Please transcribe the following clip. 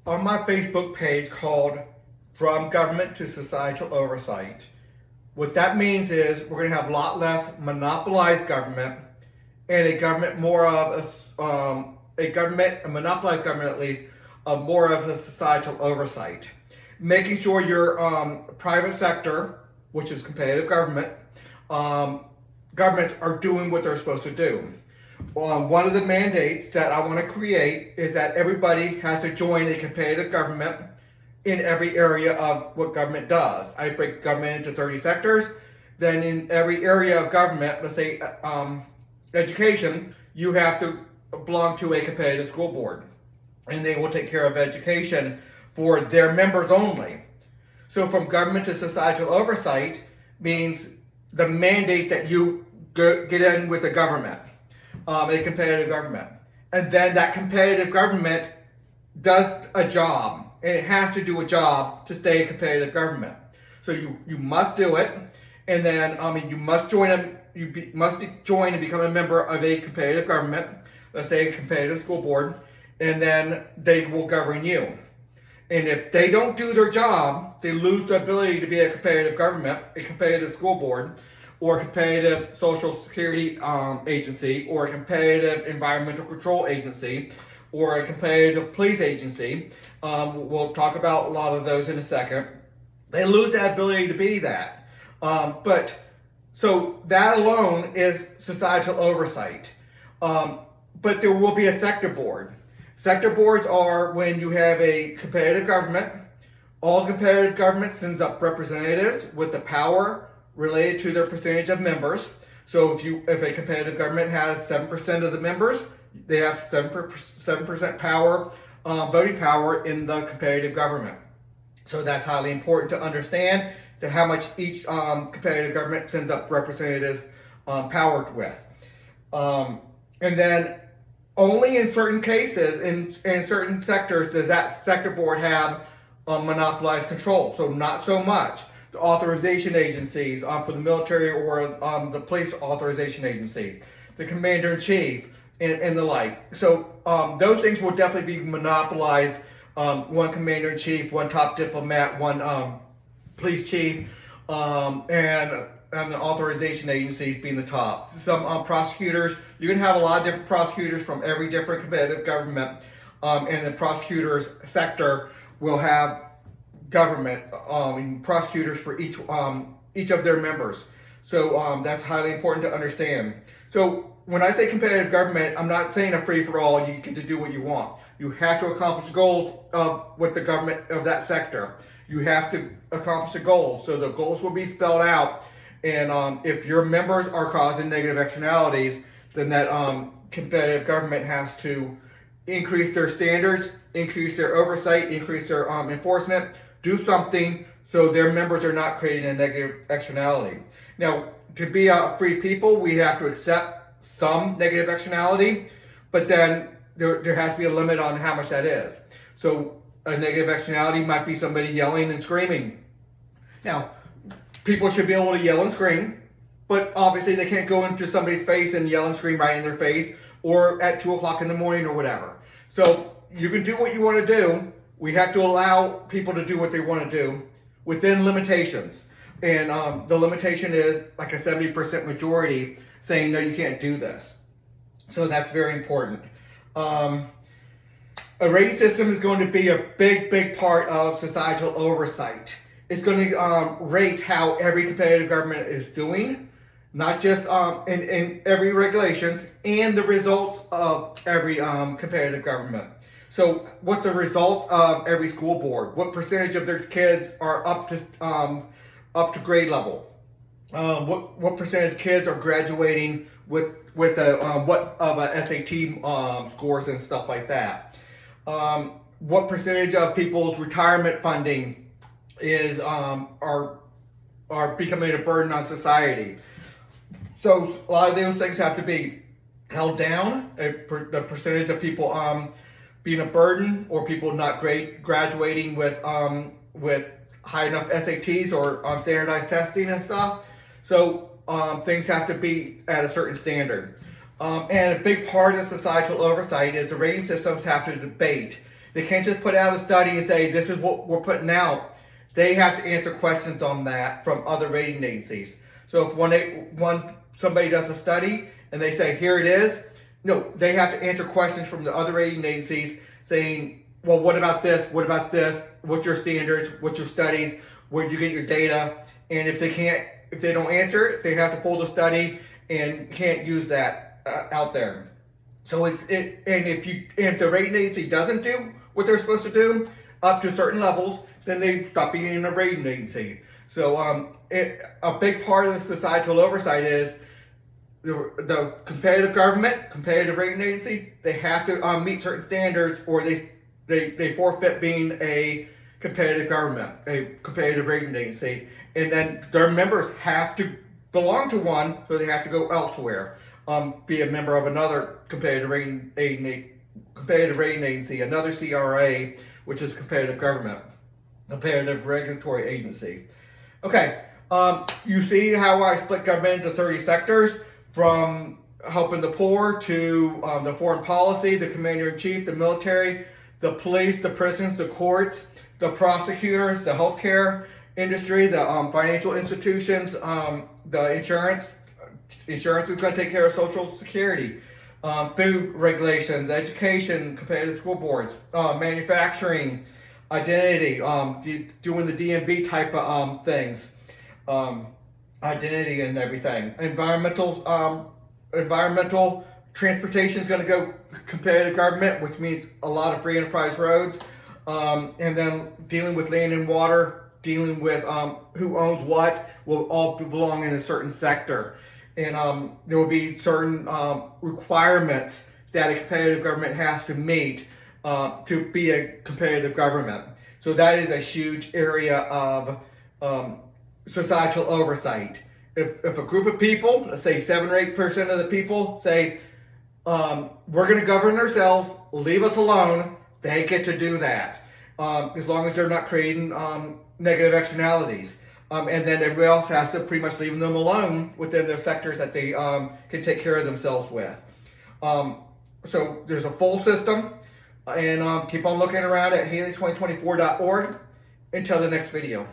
on my Facebook page called From Government to Societal Oversight. What that means is we're going to have a lot less monopolized government and a government more of a monopolized government at least, more of a societal oversight. Making sure your private sector, which is competitive government, governments are doing what they're supposed to do. One of the mandates that I want to create is that everybody has to join a competitive government in every area of what government does. I break government into 30 sectors. Then in every area of government, let's say education, you have to belong to a competitive school board. And they will take care of education for their members only. So from government to societal oversight means the mandate that you get in with the government, a competitive government. And then that competitive government does a job, and it has to do a job to stay a competitive government. So you must do it, and then you must join join and become a member of a competitive government, let's say a competitive school board, and then they will govern you. And if they don't do their job, they lose the ability to be a competitive government, a competitive school board, or a competitive social security agency, or a competitive environmental control agency, or a competitive police agency. We'll talk about a lot of those in a second. They lose that ability to be that. So that alone is societal oversight. But there will be a sector board. Sector boards are when you have a competitive government. All competitive government sends up representatives with the power related to their percentage of members. So if a competitive government has 7% of the members, they have 7% power, voting power in the competitive government. So that's highly important to understand that how much each competitive government sends up representatives powered with. And then only in certain cases, in certain sectors, does that sector board have monopolized control. So not so much. The authorization agencies for the military or the police authorization agency, the commander-in-chief, and the like. So those things will definitely be monopolized. One commander-in-chief, one top diplomat, one police chief, and the authorization agencies being the top. Some prosecutors, you can have a lot of different prosecutors from every different competitive government, and the prosecutors sector will have government prosecutors for each of their members. So that's highly important to understand. So when I say competitive government, I'm not saying a free for all. You get to do what you want. You have to accomplish goals with the government of that sector. You have to accomplish the goals. So the goals will be spelled out. And if your members are causing negative externalities, then that competitive government has to increase their standards, increase their oversight, increase their enforcement, do something so their members are not creating a negative externality. Now, to be a free people, we have to accept some negative externality, but then there has to be a limit on how much that is. So a negative externality might be somebody yelling and screaming. Now, people should be able to yell and scream, but obviously they can't go into somebody's face and yell and scream right in their face or at 2 o'clock in the morning or whatever. So you can do what you want to do. We have to allow people to do what they want to do within limitations. And the limitation is like a 70% majority saying, no, you can't do this. So that's very important. A rating system is going to be a big part of societal oversight. It's going to rate how every competitive government is doing, not just in every regulations, and the results of every competitive government. So what's the result of every school board? What percentage of their kids are up to grade level? What percentage of kids are graduating with what of a SAT scores and stuff like that? What percentage of people's retirement funding is are becoming a burden on society? So a lot of those things have to be held down. The percentage of people being a burden, or people not graduating with high enough SATs or standardized testing and stuff. So things have to be at a certain standard. And a big part of societal oversight is the rating systems have to debate They can't just put out a study and say, this is what we're putting out. They have to answer questions on that from other rating agencies. So if somebody does a study and they say, here it is, no, they have to answer questions from the other rating agencies saying, well, what about this? What about this? What's your standards? What's your studies? Where did you get your data? And if they don't answer it, they have to pull the study and can't use that out there. So if the rating agency doesn't do what they're supposed to do up to certain levels, then they stop being a rating agency. So a big part of the societal oversight is the competitive government, competitive rating agency. They have to meet certain standards, or they forfeit being a competitive government, a competitive rating agency, and then their members have to belong to one, so they have to go elsewhere. Be a member of another competitive rating agency, another CRA, which is competitive government, competitive regulatory agency. Okay, you see how I split government into 30 sectors, from helping the poor to the foreign policy, the commander-in-chief, the military, the police, the prisons, the courts, the prosecutors, the healthcare industry, the financial institutions, the insurance. Insurance is going to take care of Social Security, food regulations, education, competitive school boards, manufacturing, identity, doing the DMV type of things, identity and everything. Environmental transportation is going to go competitive government, which means a lot of free enterprise roads, and then dealing with land and water, dealing with who owns what, will all belong in a certain sector. And there will be certain requirements that a competitive government has to meet to be a competitive government. So that is a huge area of societal oversight. If a group of people, let's say 7 or 8% of the people, say, we're going to govern ourselves, leave us alone, they get to do that, as long as they're not creating negative externalities. And then everybody else has to pretty much leave them alone within their sectors that they can take care of themselves with. So there's a full system, and keep on looking around at Haley2024.org. Until the next video.